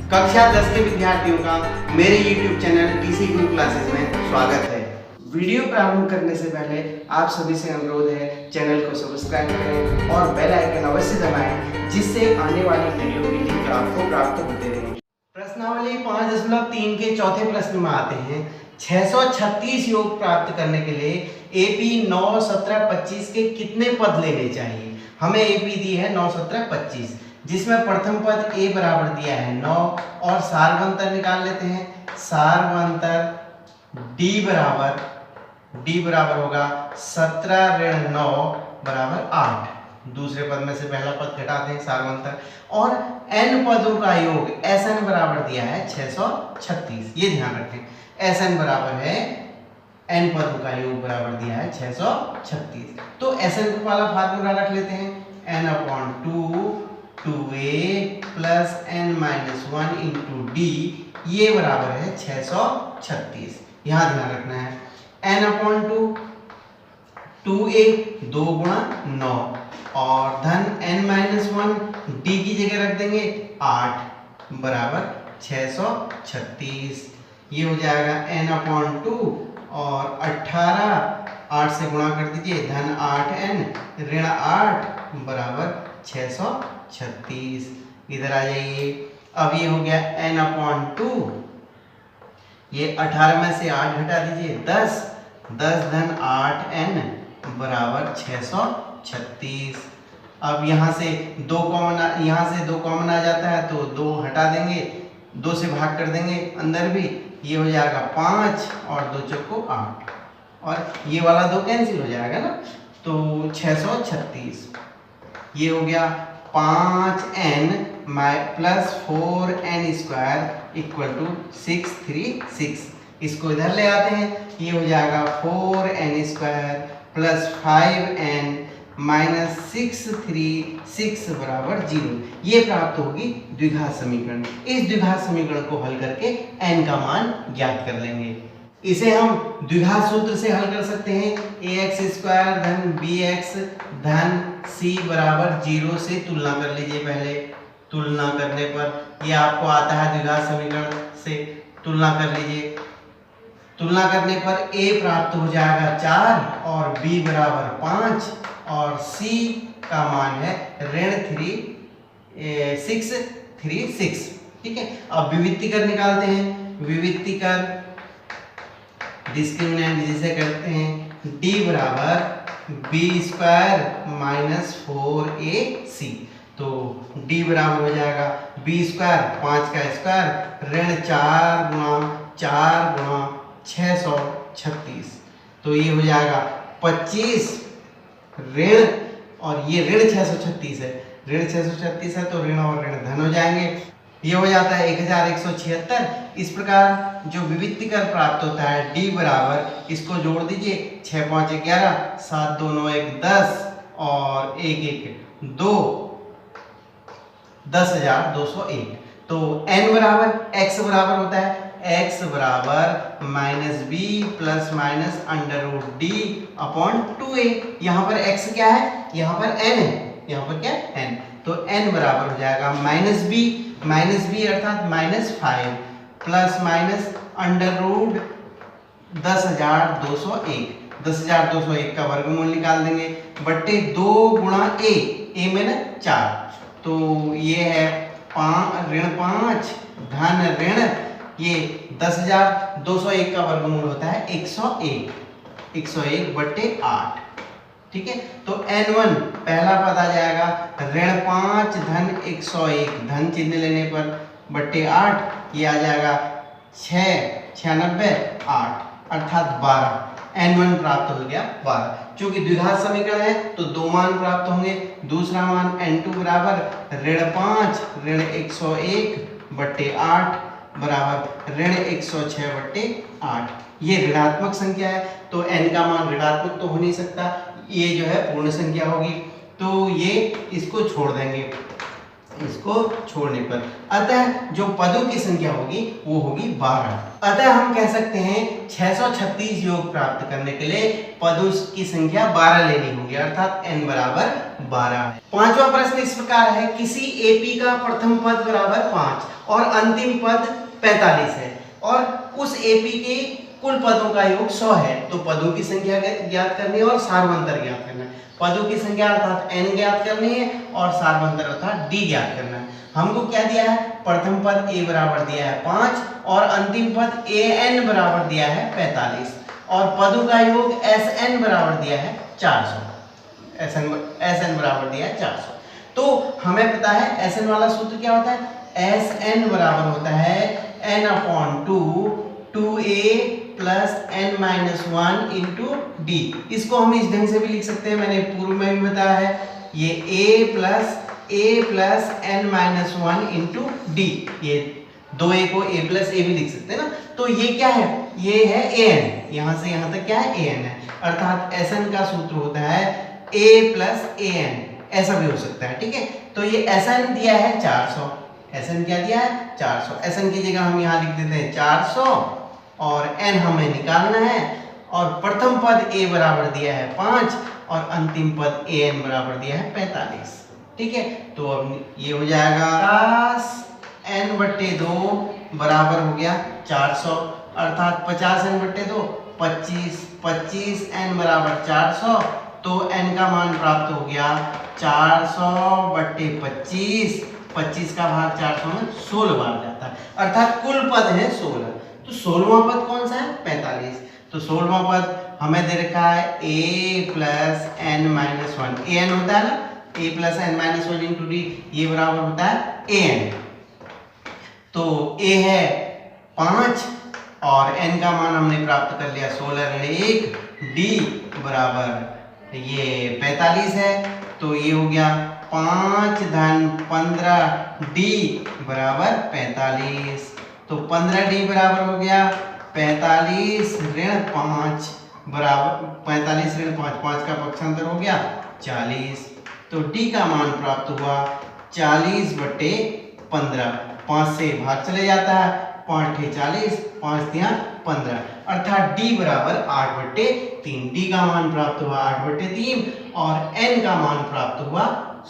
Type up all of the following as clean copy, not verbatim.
कक्षा 10 के विद्यार्थियों का मेरे YouTube चैनल टीसी गुरु क्लासेस में स्वागत है। वीडियो प्रारंभ करने से पहले आप सभी से अनुरोध है चैनल को सब्सक्राइब करें और बेल आइकन अवश्य दबाएं, जिससे आने वाली वीडियो की लिंक आपको प्राप्त होते रहे। प्रश्नावली 5.3 के चौथे प्रश्न में आते हैं 636 योग प्राप्त करने के लिए AP 9, 17, 25 के कितने पद लेने चाहिए। हमें AP दी है 9, 17, 25, जिसमें प्रथम पद a बराबर दिया है 9 और सार्वंतर निकाल लेते हैं। सार्वंतर d बराबर होगा 17 ऋण 9 बराबर 8। दूसरे पद में से पहला पद घटाते हैं सार्वंतर, और n पदों का योग Sn बराबर दिया है 636। ये ध्यान रखें, Sn बराबर है n पदों का योग बराबर दिया है 636। तो Sn वाला फार्मूला रख लेते हैं, n/2 2a plus n-1 into D, ये बराबर है 636। यहाँ ध्यान रखना है n/2 2a 2 गुणा 9 और धन n-1 डी की जगह रख देंगे 8 बराबर 636। ये हो जाएगा n/2 और 18 8 से गुणा कर दीजिए, धन 8n ऋण 8 बराबर 636। इधर आ जाइए, अब ये हो गया n/2, ये 18 में से 8 घटा दीजिए 10 धन 8n बराबर 636। अब यहाँ से 2 कॉमन आ जाता है तो 2 हटा देंगे, 2 से भाग कर देंगे अंदर भी, ये हो जाएगा 5 और 2 चौको 8 और ये वाला 2 कैंसिल हो जाएगा ना, तो 636। ये हो गया 5n plus 4n square equal to 636। इसको इधर ले आते हैं, ये हो जाएगा 4n square plus 5n minus 636 बराबर 0। ये प्राप्त होगी द्विघात समीकरण। इस द्विघात समीकरण को हल करके n का मान ज्ञात कर लेंगे। इसे हम द्विघात सूत्र से हल कर सकते हैं, ax स्क्वायर धन bx धन c बराबर 0 से तुलना कर लीजिए। पहले तुलना करने पर ये आपको आता है द्विघात समीकरण से, तुलना कर लीजिए। तुलना करने पर a प्राप्त हो जाएगा 4 और b बराबर 5 और c का मान है ऋण 636। ठीक है, अब विविक्तीकर निकालते हैं। विविक्तीकर डिस्क्रिमिनेंट जिसे करते हैं, d बराबर b स्क्वायर माइनस 4ac, तो d बराबर हो जाएगा b स्क्वायर 5 का स्क्वायर ऋण 4 गुणा 636, तो ये हो जाएगा 25 ऋण, और ये ऋण 636 है, ऋण 636 है तो ऋण और ऋण धन हो जाएंगे, ये हो जाता है 1176। इस प्रकार जो विविक्तीकर प्राप्त होता है d बराबर, इसको जोड़ दीजिए, 6 5 11, 7 2 9 1 10 और 1 1 2, 10,201। तो n बराबर x बराबर होता है x बराबर minus B plus minus under root D upon 2a। यहाँ पर x क्या है, यहाँ पर n है, यहाँ पर क्या है n, तो n बराबर हो जाएगा माइनस बी अर्थात -5 प्लस माइनस अंडर रूट 10,201 का वर्गमूल निकाल देंगे बट्टे 2 गुणा a में ना 4, तो ये है ऋण 5 धन ऋण, ये 10,201 का वर्गमूल होता है 101 बट्टे 8। ठीक है, तो n1 पहला पद आ जाएगा ऋण 5 धन 101, धन चिन्ह लेने पर बट्टे 8, ये आ जाएगा 8 अर्थात 12। n1 प्राप्त हो गया 12। चूंकि द्विघात समीकरण है तो 2 मान प्राप्त होंगे। दूसरा मान n2 बराबर ऋण 5 ऋण 101 बट्टे 8 बराबर ऋण 106 बट्टे 8। ये ऋणात्मक संख्या है तो n का मान ऋणात्मक तो हो नहीं सकता, ये जो है पूर्ण संख्या होगी, तो ये इसको छोड़ देंगे। इसको छोड़ने पर, अतः जो पदों की संख्या होगी वो होगी 12। अतः हम कह सकते हैं 636 योग प्राप्त करने के लिए पदों की संख्या 12 लेनी होगी, अर्थात n बराबर 12। पांचवा प्रश्न इस प्रकार है, किसी एपी का प्रथम पद बराबर 5 और अंतिम पद 45 है और उस एपी के कुल पदों का योग 100 है, तो पदों की संख्या ज्ञात करनी है और सार्वंतर ज्ञात करना है। पदों की संख्या अर्थात n ज्ञात करनी है और सार्वंतर अर्थात d ज्ञात करना है। हमको क्या दिया है, प्रथम पद a बराबर दिया है 5 और अंतिम पद an बराबर दिया है 45 और पदों का योग sn बराबर दिया है 400। sn बराबर दिया है 400। तो हमें पता है sn वाला सूत्र क्या होता है, sn बराबर होता है n/2 2a plus n minus 1 into D. इसको हम इस ढंग से भी लिख सकते हैं, मैंने पूर्व में भी बताया है, ये a plus n minus 1 into D, ये 2a को a प्लस a भी लिख सकते हैं ना। तो ये क्या है, ये है an, यहाँ से यहाँ तक क्या है an है, अर्थात sn का सूत्र होता है a प्लस an, ऐसा भी हो सकता है, ठीक है। तो ये sn दिया है 400, sn क्या दिया है 400, sn की जगह हम यहाँ लिख देते हैं 400 और n हमें निकालना है और प्रथम पद a बराबर दिया है 5 और अंतिम पद an बराबर दिया है 45, ठीक है। तो अब ये हो जाएगा 50n/2 बराबर हो गया 400, अर्थात 50n/2 25, 25n बराबर 400, तो n का मान प्राप्त हो गया 400/25, 25 का भाग 400 में 16 बार जाता है, अर्थात कुल पद है 16। तो 16वां पद कौन सा है 45, तो 16वां पद हमें दे रखा है a plus n minus 1, an होता है ना, a plus n minus 1 into D, ये बराबर होता है an। तो a है 5 और n का मान हमने प्राप्त कर लिया 16 1, d बराबर ये 45 है, तो ये हो गया 5 धन 15 d बराबर 45, तो 15d बराबर हो गया 45 ऋण 5 बराबर 45 ऋण 5, 5 का पक्षांतर हो गया 40, तो d का मान प्राप्त हुआ 40/15, 5 से भाग चले जाता है, 5 × 40, 5 × 15, अर्थात d बराबर 8/3, d का मान प्राप्त हुआ 8/3 और n का मान प्राप्त हुआ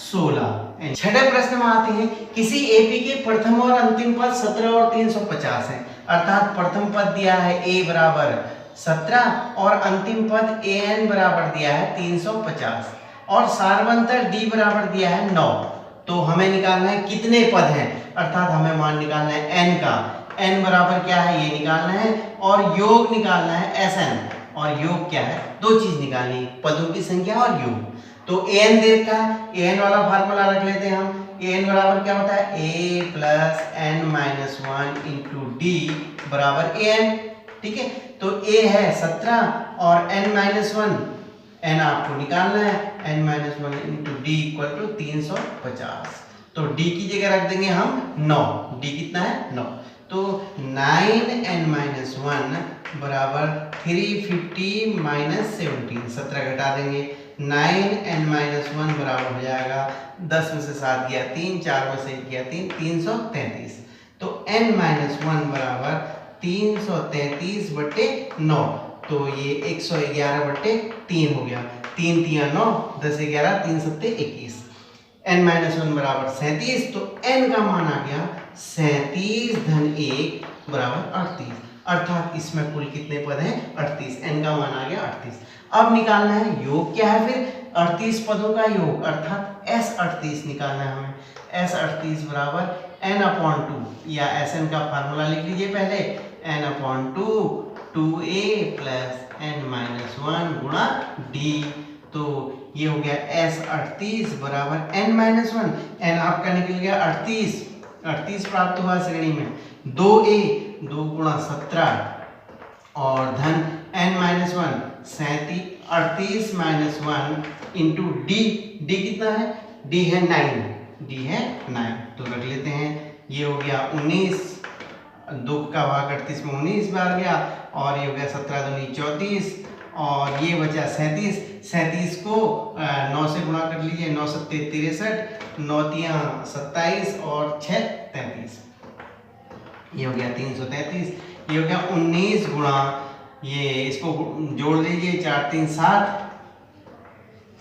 16। छठे प्रश्न में आते हैं, किसी एपी के प्रथम और अंतिम पद 17 और 350 है, अर्थात प्रथम पद दिया है a बराबर 17 और अंतिम पद an बराबर दिया है 350 और सार्वंतर d बराबर दिया है 9। तो हमें निकालना है कितने पद हैं, अर्थात हमें मान निकालना है n का, n बराबर क्या है ये निकालना है और योग निकालना है sn, और योग क्या है, दो चीज निकालनी, पदों की संख्या और योग। तो an दे रखा है, an वाला फार्मूला रख लेते हैं हम, an बराबर क्या होता है a plus n minus 1 into D बराबर an, ठीक है। तो a है 17 और n माइनस 1, n आपको निकालना है, n minus 1 into D equal to 350, तो d की जगह रख देंगे हम 9, d कितना है 9, तो 9n माइनस 1 बराबर 350 माइनस 17, 17 घटा देंगे, 9n माइनस 1 बराबर हो जाएगा 10 में से 7 गया 3, 4 में से 1 गया 3, 333, तो n माइनस 1 बराबर 333/9, तो ये 111/3 हो गया, 3 × 9 10 11 3 7 21, n माइनस 1 बराबर 37, तो n का मान आ गया 37 धन 1 बराबर 38, अर्थात इसमें कुल कितने पद हैं 38, n का मान आ गया 38। अब निकालना है योग क्या है फिर 38 पदों का योग, अर्थात S38 निकालना है हमें, S38 बराबर n/2 या Sn का फार्मूला लिख लीजिए पहले, n/2 2a plus n minus 1 गुणा d, तो ये हो गया S38 बराबर n माइनस 1, n आपका निकल गया 38, 38 प्राप्त हुआ श्रेणी में, 2a 2 × 17 और धन n minus 1 38 minus 1 into D, D कितना है d है 9, d है 9, तो रख लेते हैं, ये हो गया 19, 2 का भाग 38 में 19 बार गया और ये हो गया 17 दूनी 34 और ये बचा 37, 37 को 9 से गुणा कर लीजिए, 9 सत्ते 63, 9 तियां 27 और 6 33, ये हो गया 333। ये हो गया 19 गुणा, ये इसको जोड़ लीजिए, 4 3 7,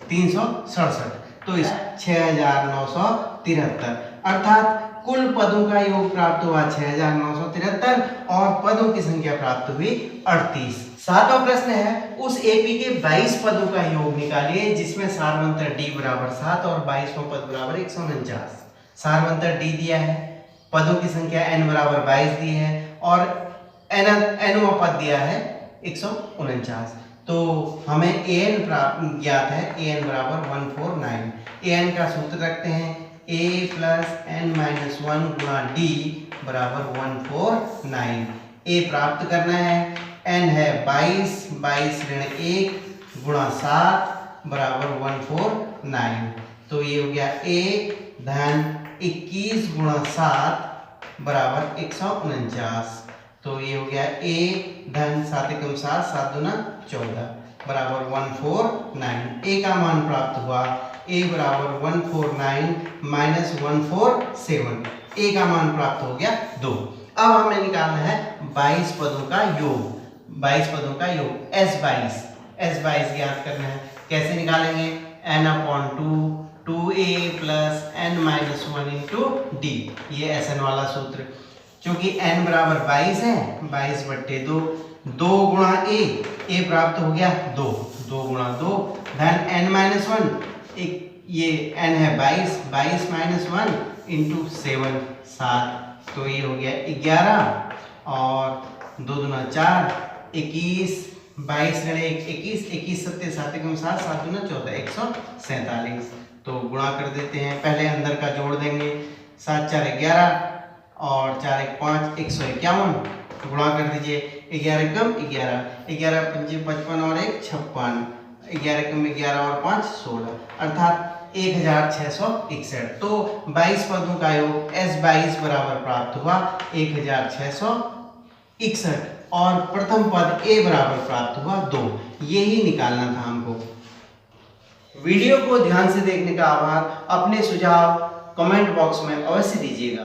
367, तो इस 6973, अर्थात कुल पदों का योग प्राप्त हुआ 6973 और पदों की संख्या प्राप्त हुई 38। सातवां प्रश्न है, उस एपी के 22 पदों का योग निकालिए जिसमें सारवंतर डी बराबर 7 और 22वां पद बराबर 149। सारवंतर डी दिया है, पदों की संख्या n बराबर 22 दी है और nवां पद दिया है 149। तो हमें an प्राप्त ज्ञात है, an बराबर 149। an का सूत्र रखते हैं, a प्लस n माइनस 1 गुणा d बराबर 149। a प्राप्त करना है, n है 22, 22 ऋण 1 गुणा 7 बराबर 149। तो ये हो गया a धन 21 गुणा 7 बराबर 149। तो ये हो गया a धन 7 एकम 7, 7 दूना 14 बराबर 149। a का मान प्राप्त हुआ, a बराबर 149 माइनस 147, a का मान प्राप्त हो गया 2। अब हमें निकालना है 22 पदों का योग, 22 पदों का योग S22 ज्ञात करना है। कैसे निकालेंगे, n/2 2a plus n minus 1 into D, ये Sn वाला सूत्र। चूंकि n बराबर 22 है, 22/2, 2 गुणा a प्राप्त हो गया 2, 2 गुणा 2 धन n माइनस 1, ये n है 22, 22 माइनस 1 इंटू 7, 7, तो ये हो गया 11 और 2 दूना 4, 21, 22 ऋण 1 21, 21 सत्ते 7 एकम 7, 7 दूना 14, 147। तो गुणा कर देते हैं, पहले अंदर का जोड़ देंगे, 7 4 11 और 4 1 5, 151, गुणा कर दीजिए, 11 एकम 11, 11 पंजे 55 और 1 56, 11 एकम 11 और 5 16, अर्थात 1661। तो 22 पदों का योग S22 बराबर प्राप्त हुआ 1661 और प्रथम पद a बराबर प्राप्त हुआ 2। यही निकालना था हमको। वीडियो को ध्यान से देखने का आभार। अपने सुझाव कमेंट बॉक्स में अवश्य दीजिएगा।